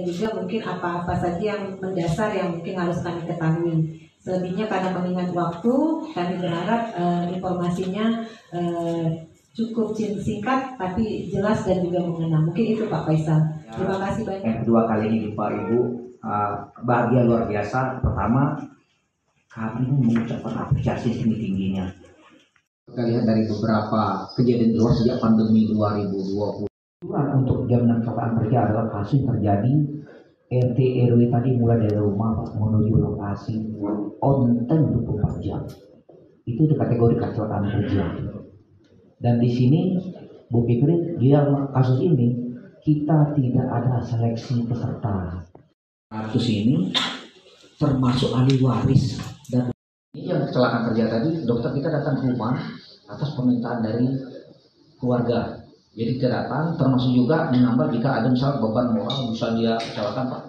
juga mungkin apa-apa saja yang mendasar yang mungkin harus kami ketahui. Selebihnya karena mengingat waktu, kami berharap informasinya cukup singkat tapi jelas dan juga mengena. Mungkin itu Pak Faisal. Terima kasih banyak. Yang kedua kali ini Bapak Ibu, bahagia luar biasa. Pertama, kami mengucapkan apresiasi tinggi-tingginya. Kita lihat dari beberapa kejadian di luar sejak pandemi 2020. Untuk jaminan kecelakaan kerja adalah kasus terjadi RT RW tadi mulai dari rumah menuju lokasi on time 24 jam. Itu kategori kecelakaan kerja. Dan di sini Bu Fikri, di dalam kasus ini kita tidak ada seleksi peserta. Kasus ini termasuk ahli waris, dan ini yang kecelakaan kerja tadi dokter kita datang ke rumah atas permintaan dari keluarga. Jadi kita datang termasuk juga menambah jika ada misal beban moral bisa dia kecelakaan Pak.